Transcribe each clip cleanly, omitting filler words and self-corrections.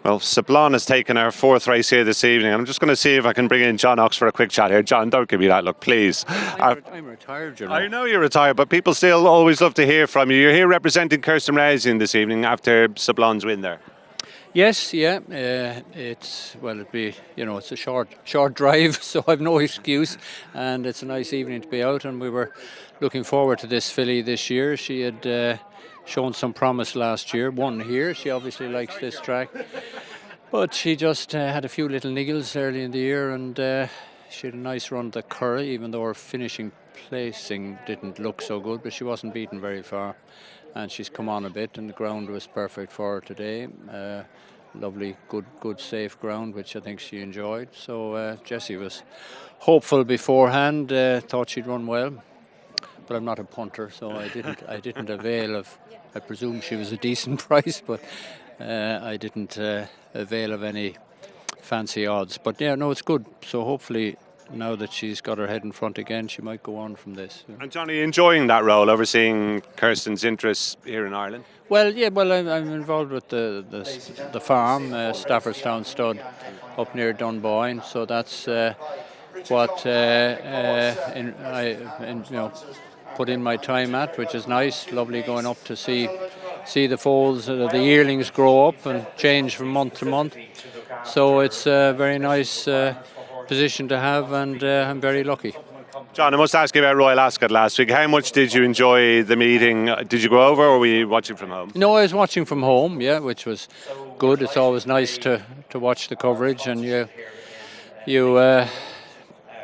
Well, Sablon has taken our fourth race here this evening. I'm just going to see if I can bring in John Ox for a quick chat here. John, don't give me that look, please. I'm retired, you know. I know you're retired, but people still always love to hear from you. You're here representing Kirsten Racing this evening after Sablon's win there. Yes, yeah. It's a short drive, so I've no excuse, and it's a nice evening to be out. And we were looking forward to this filly this year. She had shown some promise last year. Won here. She obviously likes this track, but she just had a few little niggles early in the year, and she had a nice run at the Curry, even though her finishing placing didn't look so good, but she wasn't beaten very far. And she's come on a bit, and the ground was perfect for her today. Lovely, good, safe ground, which I think she enjoyed. So Jessie was hopeful beforehand, thought she'd run well, but I'm not a punter, so I didn't avail of. I presume she was a decent price, but I didn't avail of any fancy odds. But yeah, no, it's good. So hopefully, now that she's got her head in front again, she might go on from this. And Johnny, enjoying that role, overseeing Kirsten's interests here in Ireland? Well, yeah, I'm involved with the farm, Staffordstown Stud, up near Dunboyne. So that's what I put in my time at, which is nice. Lovely going up to see the foals, the yearlings grow up and change from month to month. So it's a very nice position to have, and I'm very lucky. John, I must ask you about Royal Ascot last week. How much did you enjoy the meeting? Did you go over, or were you watching from home? No, I was watching from home, yeah, which was good. It's always nice to watch the coverage, and you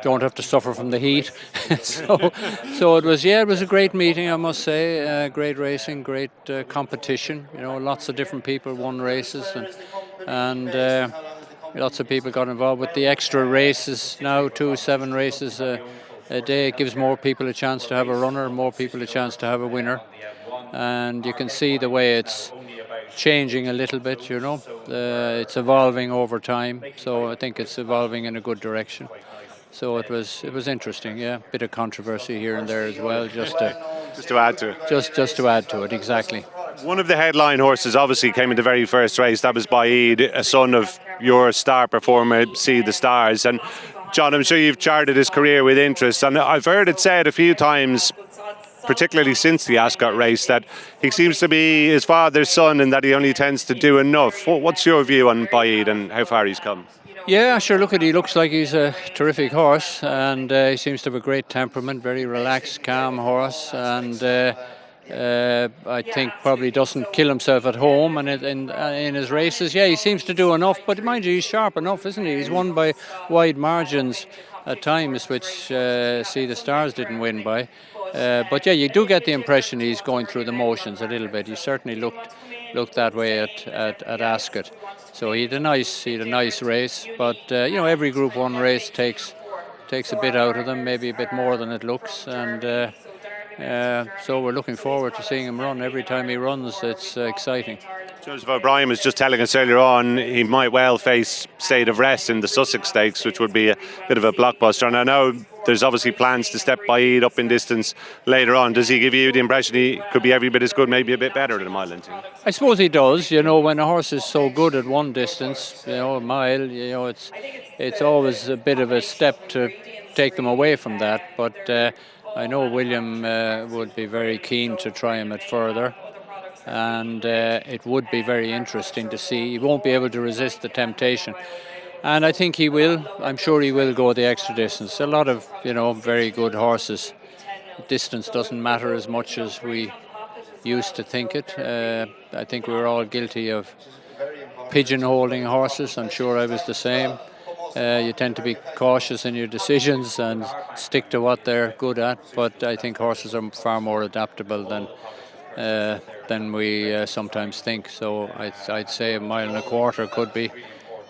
don't have to suffer from the heat. so it was a great meeting, I must say. Great racing, great competition. Lots of different people won races, and lots of people got involved with the extra races now. 7 races a day. It gives more people a chance to have a runner, more people a chance to have a winner, and you can see the way it's changing a little bit. It's evolving over time, so I think it's evolving in a good direction. So it was interesting, yeah. Bit of controversy here and there as well, just to add to it. Just to add to it, exactly. One of the headline horses obviously came in the very first race. That was Baaeed, a son of your star performer, See the Stars. And John, I'm sure you've charted his career with interest, and I've heard it said a few times, particularly since the Ascot race, that he seems to be his father's son and that he only tends to do enough. What's your view on Baaeed and how far he's come? Yeah, sure. He looks like he's a terrific horse, and he seems to have a great temperament, very relaxed, calm horse, and I think probably doesn't kill himself at home and in his races. Yeah, he seems to do enough, but mind you, he's sharp enough, isn't he? He's won by wide margins at times, which See the Stars didn't win by. But yeah, you do get the impression he's going through the motions a little bit. He certainly looked that way at Ascot. So he had a nice race, but every Group 1 race takes a bit out of them, maybe a bit more than it looks, and so we're looking forward to seeing him run. Every time he runs, it's exciting. Joseph O'Brien was just telling us earlier on he might well face State of Rest in the Sussex Stakes, which would be a bit of a blockbuster. And I know there's obviously plans to step Baaeed up in distance later on. Does he give you the impression he could be every bit as good, maybe a bit better than a mile and two? I suppose he does. When a horse is so good at one distance, a mile, it's always a bit of a step to take them away from that. But I know William would be very keen to try him at further, and it would be very interesting to see. He won't be able to resist the temptation, and I think he will. I'm sure he will go the extra distance. A lot of very good horses, distance doesn't matter as much as we used to think it. I think we were all guilty of pigeonholing horses. I'm sure I was the same. You tend to be cautious in your decisions and stick to what they're good at, but I think horses are far more adaptable than we sometimes think. So I'd say a mile and a quarter could be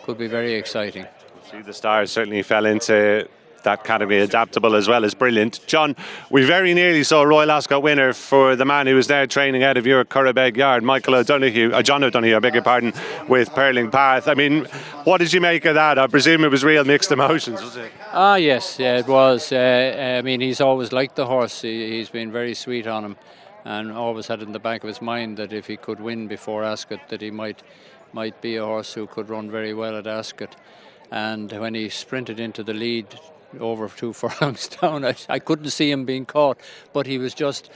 very exciting. See the Stars certainly fell into that category, adaptable as well as brilliant. John, we very nearly saw a Royal Ascot winner for the man who was there training out of your Currabeg yard, John O'Donoghue, I beg your pardon, with Pearling Path. I mean, what did you make of that? I presume it was real mixed emotions, was it? Yes, yeah, it was. I mean, he's always liked the horse. He's been very sweet on him, and always had in the back of his mind that if he could win before Ascot, that he might might be a horse who could run very well at Ascot. And when he sprinted into the lead over 2 furlongs down, I couldn't see him being caught, but he just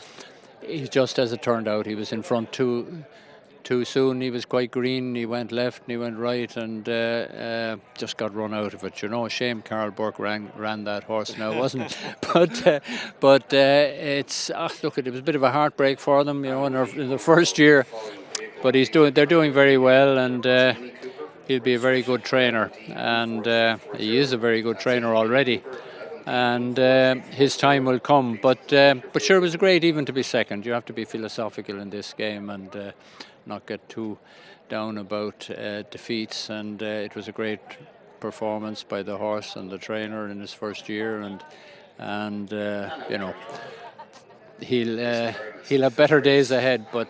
as it turned out, he was in front too soon. He was quite green. He went left and he went right, and just got run out of it. Shame Carl Burke ran that horse now, wasn't it? But it's look, it was a bit of a heartbreak for them, in their first year. But they're doing very well, and he'll be a very good trainer, and he is a very good trainer already. And his time will come, but sure, it was great even to be second. You have to be philosophical in this game and not get too down about defeats. And it was a great performance by the horse and the trainer in his first year, and he'll have better days ahead. But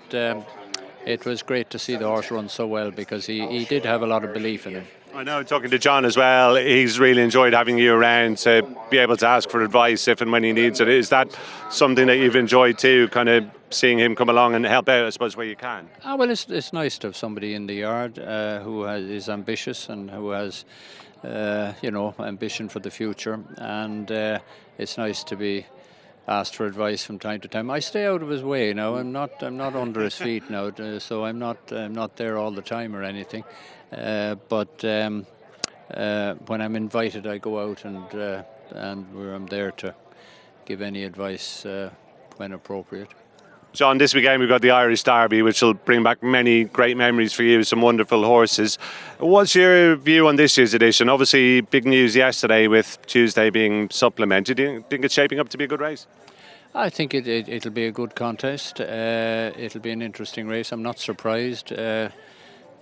it was great to see the horse run so well, because he did have a lot of belief in him. I know, talking to John as well, he's really enjoyed having you around to be able to ask for advice if and when he needs it. Is that something that you've enjoyed too, kind of seeing him come along and help out, I suppose, where you can? Well, it's nice to have somebody in the yard who is ambitious and who has, ambition for the future. And it's nice to be asked for advice from time to time. I stay out of his way now. I'm not under his feet now, so I'm not there all the time or anything. But when I'm invited, I go out and where I'm there to give any advice when appropriate. John, this weekend we've got the Irish Derby, which will bring back many great memories for you, some wonderful horses. What's your view on this year's edition? Obviously, big news yesterday with Tuesday being supplemented. Do you think it's shaping up to be a good race? I think it'll be a good contest. It'll be an interesting race. I'm not surprised.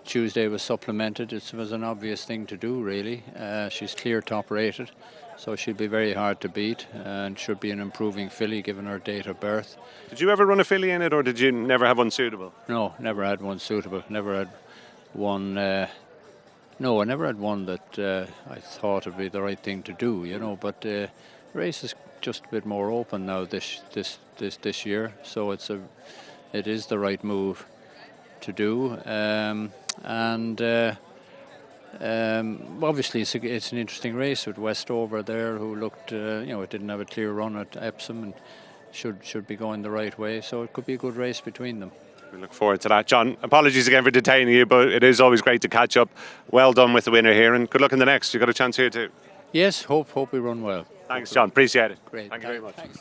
Tuesday was supplemented. It was an obvious thing to do, really. She's clear top rated, so she'll be very hard to beat, and should be an improving filly given her date of birth. Did you ever run a filly in it, or did you never have one suitable? No, never had one suitable. Never had one. No, I never had one that I thought would be the right thing to do, But the race is just a bit more open now this year, so it is the right move to do. Obviously it's an interesting race with Westover there, who looked, it didn't have a clear run at Epsom and should be going the right way. So it could be a good race between them. We look forward to that. John, apologies again for detaining you, but it is always great to catch up. Well done with the winner here, and good luck in the next. You've got a chance here too. Yes, hope we run well. Thanks, John. Appreciate it. Great. Thank you very much. Thanks.